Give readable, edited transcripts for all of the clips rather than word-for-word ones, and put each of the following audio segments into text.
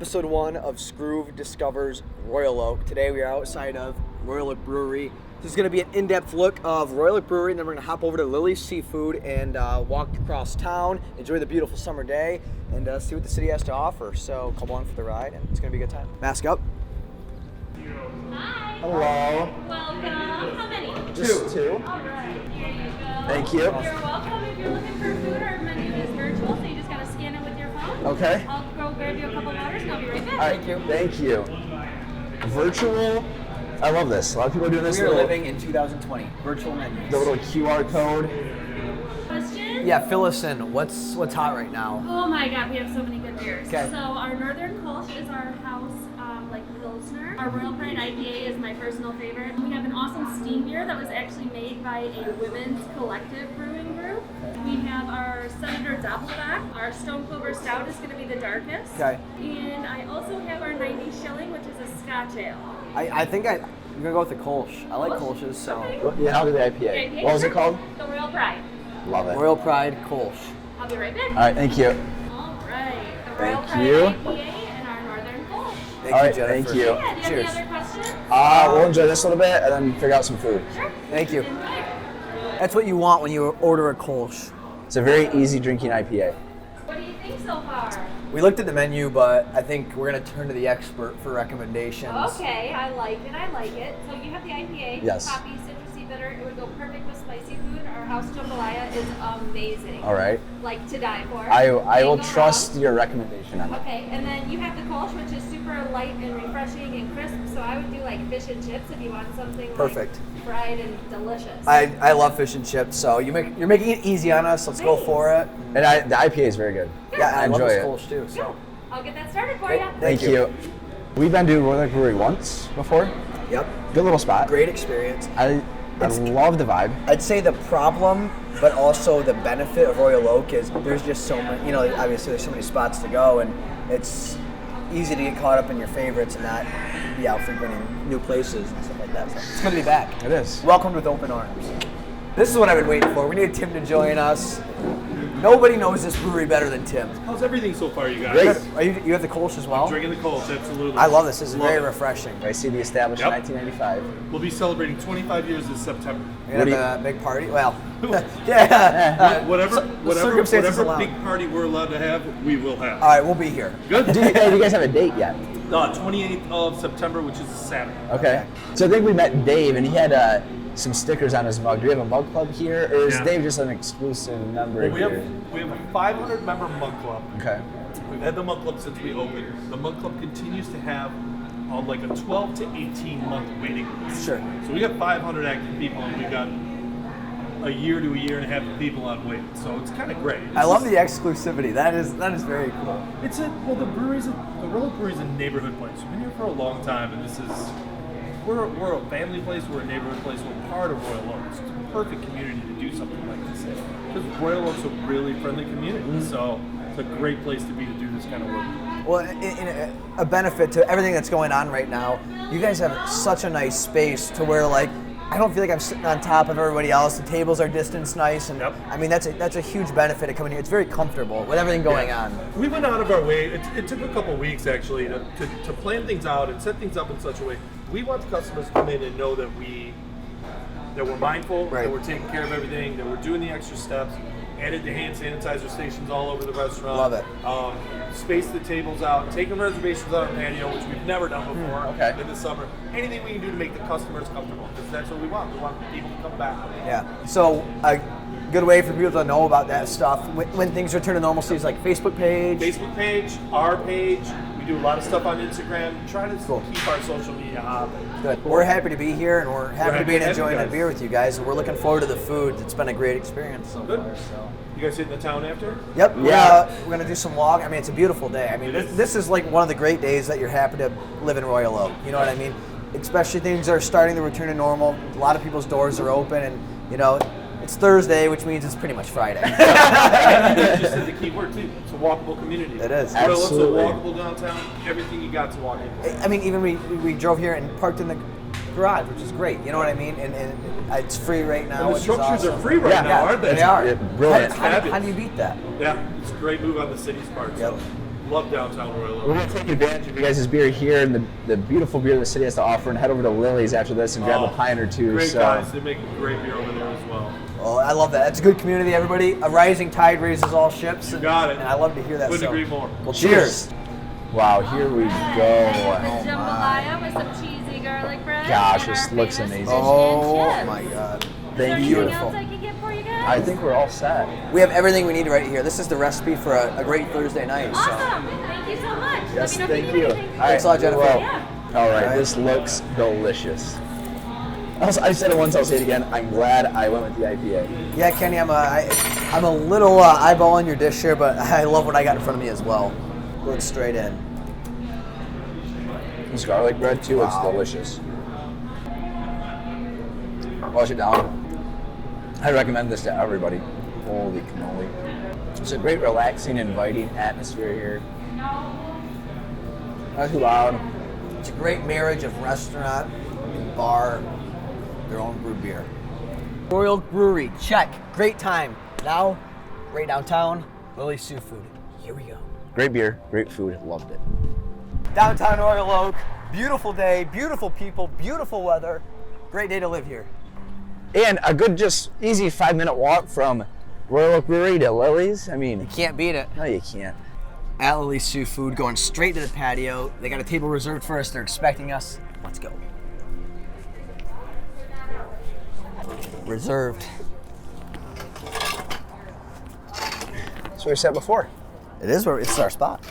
episode 1 of Skroove Discovers Royal Oak. Today we are outside of Royal Oak Brewery. This is going to be an in-depth look of Royal Oak Brewery, and then we're going to hop over to Lily's Seafood and walk across town, enjoy the beautiful summer day, and see what the city has to offer. So come along for the ride, and it's going to be a good time. Mask up. Hi. Hello. Welcome. How many? Just two. All right. Here you go. Thank you. You're welcome. If you're looking for food, our menu is virtual, so you just got to scan it with your phone. Okay. I'll go grab you a couple waters, and I'll be right back. Thank you. Thank you. Virtual. I love this. A lot of people are doing this. We are living in 2020. Virtual menus. The little QR code. Questions? Yeah, fill us in. What's hot right now? Oh my God, we have so many good beers. Okay. So our Northern Kolsch is our house, Pilsner. Our Royal Pride IPA is my personal favorite. We have an awesome steam beer that was actually made by a women's collective brewing group. We have our Senator Doppelbock. Our Stone Clover Stout is going to be the darkest. Okay. And I also have our 90 Shilling, which is a Scotch ale. I think I'm going to go with the Kolsch. I like Kolsch's, so. Okay. Yeah, I'll do the IPA. The IPA? What was it called? The Royal Pride. Love it. Royal Pride Kolsch. I'll be right back. All right, thank you. All right. The Royal Thank Pride you. IPA and our Northern Kolsch. Thank All you, right, Jennifer. thank you. Yeah, do you Cheers. have any other questions? We'll enjoy this a little bit and then figure out some food. Sure. Thank you. Enjoy. That's what you want when you order a Kolsch. It's a very easy drinking IPA. What do you think so far? We looked at the menu, but I think we're going to turn to the expert for recommendations. Okay, I like it. So you have the IPA, Yes. hoppy, citrusy, bitter. It would go perfect with spicy food. Our house jambalaya is amazing. All right. Like to die for. I will Can't go trust wrong. your recommendation on that. Okay, and then you have the Kolsch, which is super light and refreshing and crisp. So I would do like fish and chips if you want something Perfect. like fried and delicious. I love fish and chips, so you're making it easy on us. Let's go Thanks. for it. And the IPA is very good. Yeah, I love enjoy this it. Kolsch too. So. I'll get that started for Great. you. Thank Thank you. you. We've been to Royal Oak Brewery once before. Yep. Good little spot. Great experience. I love the vibe. I'd say the problem, but also the benefit of Royal Oak is there's just so many, obviously there's so many spots to go, and it's easy to get caught up in your favorites and not be out frequenting new places and stuff like that. So it's good to be back. It is. Welcomed with open arms. This is what I've been waiting for. We need Tim to join us. Nobody knows this brewery better than Tim. How's everything so far, you guys? Great. You have the Kolsch as well? Drinking the Kolsch, absolutely. I love this. This is Love very it. refreshing. I see the established Yep. in 1995. We'll be celebrating 25 years this September. We're going to have a big party. Well, yeah. Whatever circumstances allow. big party we're allowed to have, we will have. All right, we'll be here. Good. Do you guys have a date yet? 28th of September, which is a Saturday. Okay. So I think we met Dave, and he had some stickers on his mug. Do we have a mug club here, or is Yeah. Dave just an exclusive member Well, we here? have a 500 member mug club. Okay. We've had the mug club since we opened. The mug club continues to have like a 12 to 18 month waiting list. Sure. So we have 500 active people, and we've got a year to a year and a half of people on wait. So it's kind of great. I love the exclusivity. That is very cool. The Royal Oak Brewery's a neighborhood place. We've been here for a long time, and we're a family place. We're a neighborhood place. We're part of Royal Oak. It's a perfect community to do something like this in. Because Royal Oak's a really friendly community, so it's a great place to be to do this kind of work. Well, in a benefit to everything that's going on right now, you guys have such a nice space to where, like, I don't feel like I'm sitting on top of everybody else. The tables are distanced nice, and Yep. I mean that's a huge benefit of coming here. It's very comfortable with everything going on. We went out of our way. It took a couple weeks actually to plan things out and set things up in such a way. We want the customers to come in and know that we're mindful, Right. that we're taking care of everything, that we're doing the extra steps. Added the hand sanitizer stations all over the restaurant. Love it. Space the tables out, taking reservations on our patio, which we've never done before okay. in the summer. Anything we can do to make the customers comfortable, because that's what we want. We want people to come back. Yeah. So a good way for people to know about that stuff when things return to normalcy is like Facebook page. Facebook page, our page. We do a lot of stuff on Instagram. Try to Cool. keep our social media hot. Good. We're happy to be here, and we're happy to be happy to have enjoying you a guys. beer with you guys. And we're looking forward to the food. It's been a great experience so Good. far. So. You guys hitting the town after? Yep. Yeah. We're gonna do some walk. I mean, it's a beautiful day. I mean, this is like one of the great days that you're happy to live in Royal Oak. You know what I mean? Especially things are starting to return to normal. A lot of people's doors are open, and it's Thursday, which means it's pretty much Friday. You just said the key word too. It's a walkable community. It is. Royal Oak's a Absolutely. walkable downtown. Everything you got to walk in. I mean, even we drove here and parked in the garage, which is great. You know what I mean? And it's free right now. And the which is structures awesome. are free right Yeah, now, aren't they? They are. Yeah, brilliant. How do you beat that? Yeah, it's a great move on the city's part. Yep. So Love downtown Royal Oak. We're going to take advantage of you guys' beer here and the beautiful beer the city has to offer and head over to Lily's after this and grab a pint or two. Great guys. They make great beer over there as well. Oh, I love that. It's a good community, everybody. A rising tide raises all ships. You got it. And I love to hear that. Couldn't agree more. Well, cheers. Wow, here we The go. jambalaya with some cheesy garlic bread. Gosh, and this our looks famous amazing. fish and Oh chips. my God. Is there Thank anything you. else I can get for you guys? I think we're all set. We have everything we need right here. This is the recipe for a great Thursday night. So. Awesome. Thank you so much. Yes, Let me know thank if you you. need anything. Thanks a lot, Jennifer. Well, Yeah. all right, Right. this looks delicious. I said it once, I'll say it again. I'm glad I went with the IPA. Yeah, Kenny, I'm a little eyeballing your dish here, but I love what I got in front of me as well. Look straight in. This garlic bread too, it's delicious. Wash it down. I recommend this to everybody. Holy cannoli. It's a great relaxing, inviting atmosphere here. Not too loud. It's a great marriage of restaurant and bar, their own brewed beer. Royal Brewery, check. Great time. Now, right downtown, Lily's Seafood. Here we go. Great beer, great food, loved it. Downtown Royal Oak, beautiful day, beautiful people, beautiful weather. Great day to live here. And a good, just easy 5-minute walk from Royal Oak Brewery to Lily's. I mean, Can't beat it. no, you can't. At Lily's Seafood, going straight to the patio. They got a table reserved for us. They're expecting us. Let's go. Reserved. That's what I said before. It is where it's our spot.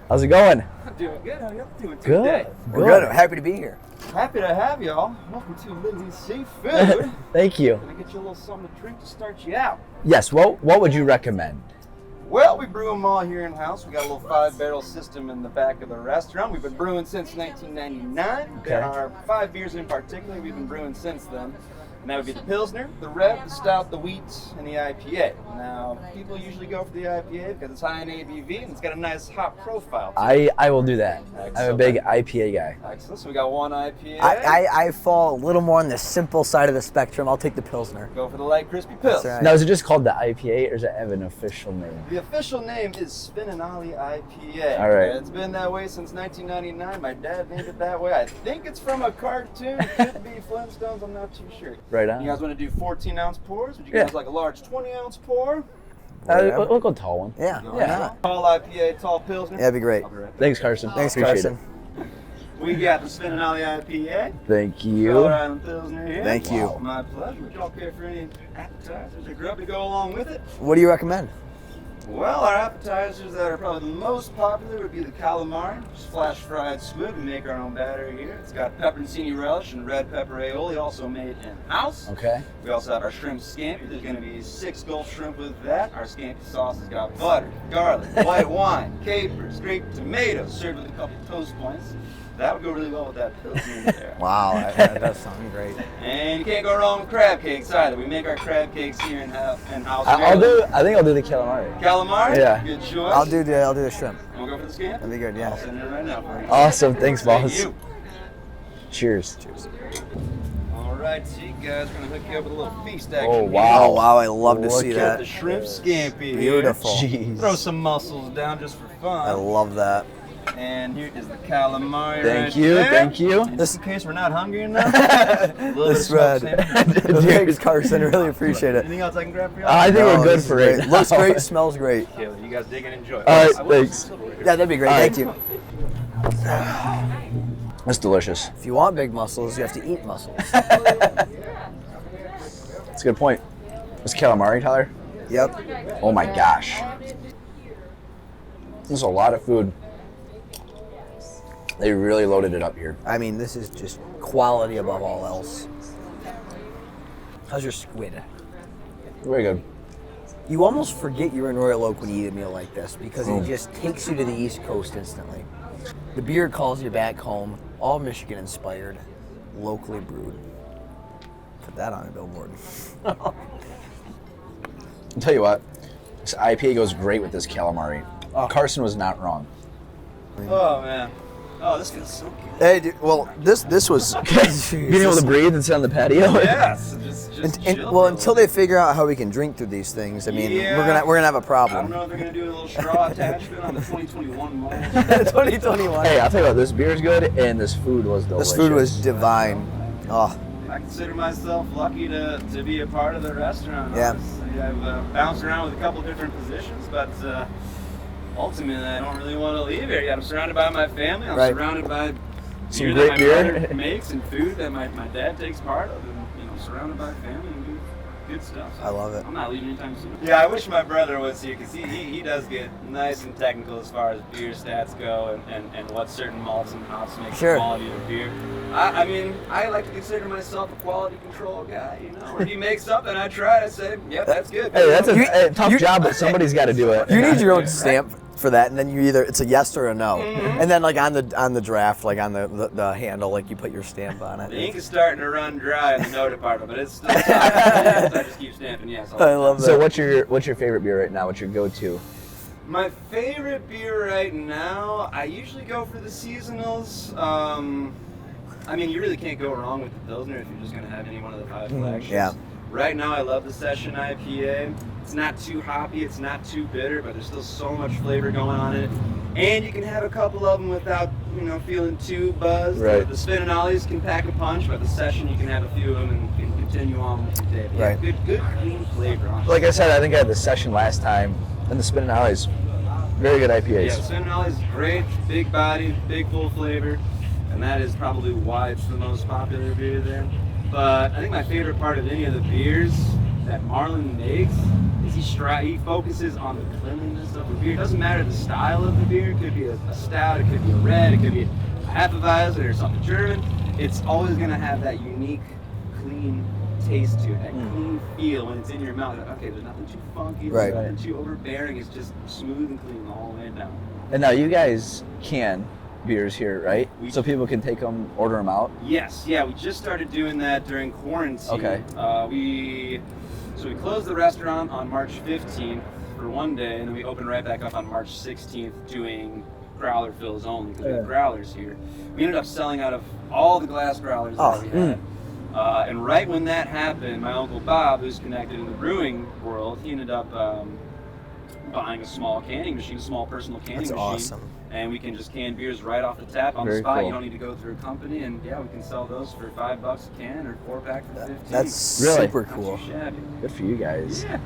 How's it going? Doing good. How y'all doing Good. today? We're good. We're happy to be here. Happy to have y'all. Welcome to Lily's Seafood. Thank you. Can I get you a little something to drink to start you out? Yes, what would you recommend? Well, we brew them all here in house. We got a little 5-barrel system in the back of the restaurant. We've been brewing since 1999. Okay. There are 5 beers in particular we've been brewing since then. And that would be the Pilsner, the Red, the Stout, the Wheat, and the IPA. Now, people usually go for the IPA because it's high in ABV and it's got a nice hop profile. I will do that. I'm a big IPA guy. Excellent. So we got one IPA. I fall a little more on the simple side of the spectrum. I'll take the Pilsner. Go for the light, crispy Pils. That's right. Now, is it just called the IPA or does it have an official name? The official name is Spinninali IPA. All right. It's been that way since 1999. My dad named it that way. I think it's from a cartoon. It could be Flintstones. I'm not too sure. Right on. You guys want to do 14-ounce pours? Would you Yeah. guys like a large 20-ounce pour? We'll go tall one. Yeah. No, Why Yeah. not? Tall IPA, tall Pilsner? Yeah, that'd be great. I'll be right back. Thanks, Carson. Thanks, Appreciate Carson. We got the Spinninali IPA. it. Thank Rhode you. Island Pilsner here. Thank you. My pleasure. Would y'all care for any appetizers or grub to go along with it? What do you recommend? Well, our appetizers that are probably the most popular would be the calamari, just flash fried squid. We make our own batter here. It's got pepperoncini relish and red pepper aioli, also made in-house. Okay. We also have our shrimp scampi. There's going to be 6 Gulf shrimp with that. Our scampi sauce has got butter, garlic, white wine, capers, grape tomatoes, served with a couple toast points. That would go really well with that Pilsner there. Wow, that does sound great. And you can't go wrong with crab cakes either. We make our crab cakes here in-house. I think I'll do the calamari. Calamari? Yeah. Good choice. I'll do the shrimp. We'll go for the scampi? That'd be good. I'll Yeah. send it right now for you. Awesome. Thanks, Thank boss. you. Cheers. All right, so you guys, we're gonna hook you up with a little feast action. Oh, here. wow. Oh wow, I love to Look see at that. The shrimp scampi. Beautiful. Here. Jeez. Throw some mussels down just for I fun. love that. And here is the calamari. Thank right you. there. Thank you. And just in case we're not hungry enough, a little This bit of smoked red. salmon. Thanks, Carson. Really appreciate it. Anything else I can grab for y'all? I think No, we're good this is for great. it. Looks great. Smells great. Okay, well, you guys dig and enjoy. All right, I will have thanks. some silverware here. Yeah, that'd be great. All right. Thank you. That's delicious. If you want big muscles, you have to eat muscles. That's a good point. It's calamari, Tyler. Yep. Oh my gosh. There's a lot of food. They really loaded it up here. I mean, this is just quality above all else. How's your squid? Very good. You almost forget you're in Royal Oak when you eat a meal like this because it just takes you to the East Coast instantly. The beer calls you back home, all Michigan inspired, locally brewed. Put that on a billboard. I'll tell you what, this IPA goes great with this calamari. Oh. Carson was not wrong. Oh man, Oh, this feels so good. Hey, dude, well, this was Being able to breathe and sit on the patio. Yes, just chill. well, until they figure out how we can drink through these things, I mean, Yeah. we're gonna have a I don't problem. know if they're gonna do a little straw attachment on the 2021 model. 2021. Hey, I'll tell you what, this beer is good and this food was delicious. This food was divine. Oh, I consider myself lucky to be a part of the restaurant. Yeah. Honestly. I've bounced around with a couple different positions, but ultimately I don't really want to leave here. I'm surrounded by my family. I'm Right. surrounded by Some beer great that my beer. brother makes and food that my dad takes part of, and surrounded by family and good stuff. So I love it. I'm not leaving anytime soon. Yeah, I wish my brother was here because he does get nice and technical as far as beer stats go and what certain malts and hops make Sure. the quality of beer. I mean, I like to consider myself a quality control guy. When he makes something, I try to say, yep, that's good. Hey, that's You- a tough you- job, but somebody's got to do it. you need your own stamp for that, and then you either it's a yes or a no, Mm-hmm. and then like on the draft, like on the handle, like you put your stamp on The it. ink is starting to run dry in the no department, but it's still fine. I just keep stamping yes. all the I time. love that. So what's your favorite beer right now? What's your go-to? My favorite beer right now, I usually go for the seasonals. I mean, you really can't go wrong with the Pilsner if you're just going to have any one of the 5 flagships. Yeah. Right now, I love the Session IPA. It's not too hoppy, it's not too bitter, but there's still so much flavor going on in it. And you can have a couple of them without, feeling too buzzed. Right. The Spin and Ollies can pack a punch, but the Session, you can have a few of them and can continue on with your day. Yeah, Right. Good, clean flavor. Honestly. Like I said, I think I had the session last time, and the Spin and Ollies, very good IPAs. Yeah, Spin and Ollies is great, big body, big full flavor, and that is probably why it's the most popular beer there. But I think my favorite part of any of the beers that Marlon makes is he focuses on the cleanliness of the beer. It doesn't matter the style of the beer. It could be a stout, it could be a red, it could be a Appetizer or something German. It's always going to have that unique, clean taste to it, that clean feel when it's in your mouth. Like, okay, there's nothing too funky, Right. there's nothing too overbearing. It's just smooth and clean all the way down. And now you guys can beers here, right? We- So people can take them, order them out. Yes, yeah, we just started doing that during quarantine. Okay. We closed the restaurant on March 15th for one day, and then we opened right back up on March 16th doing growler fills only because we have growlers here. We ended up selling out of all the glass growlers that we had. And right when that happened, my Uncle Bob, who's connected in the brewing world, he ended up buying a small canning machine, a small personal canning That's machine. awesome. And we can just can beers right off the tap on Very the spot. cool. You don't need to go through a company, and yeah, we can sell those for $5 a can or 4-pack for 15. That's Really? super Not cool. too shabby. Good for you guys. Yeah.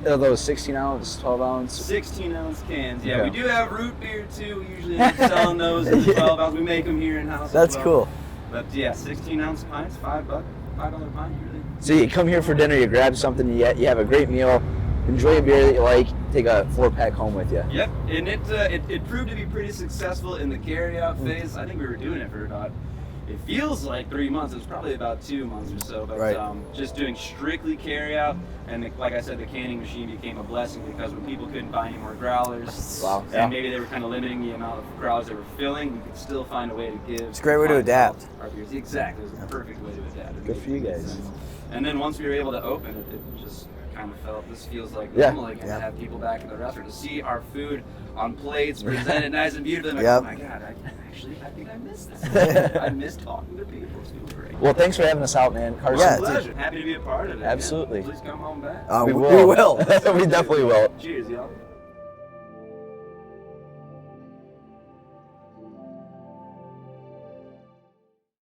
Are those 16 ounce, 12 ounce? 16-ounce cans. Yeah, Okay. we do have root beer too. We usually end up selling those in 12 ounce. We make them here in house. That's as well. cool. But yeah, 16-ounce pints, $5 pint usually. So you come here for dinner, you grab something, you have a great meal, enjoy a beer that you like, take a 4-pack home with you. Yep, and it proved to be pretty successful in the carry-out phase. I think we were doing it for about, it feels like 3 months. It was probably about 2 months or so. But Right. just doing strictly carry-out, and like I said, the canning machine became a blessing because when people couldn't buy any more growlers, Wow. and maybe they were kind of limiting the amount of growlers they were filling, we could still find a way to give. It's a great way to adapt. Our beers. Exactly, it was a perfect way to adapt. It Good made for you complete guys. sense. And then once we were able to open it, it just kind of felt, this feels like Yeah. normal again, Yeah. to have people back in the restaurant, to see our food on plates presented nice and beautiful. I'm like, Yep. oh my God, I think I missed this. I missed talking to people. It's been great. Well, thanks for having us out, man. Carson. Yeah, My pleasure. Happy to be a part of it. Absolutely. Yeah. Please come home back. We will. will. We definitely will. Cheers, y'all.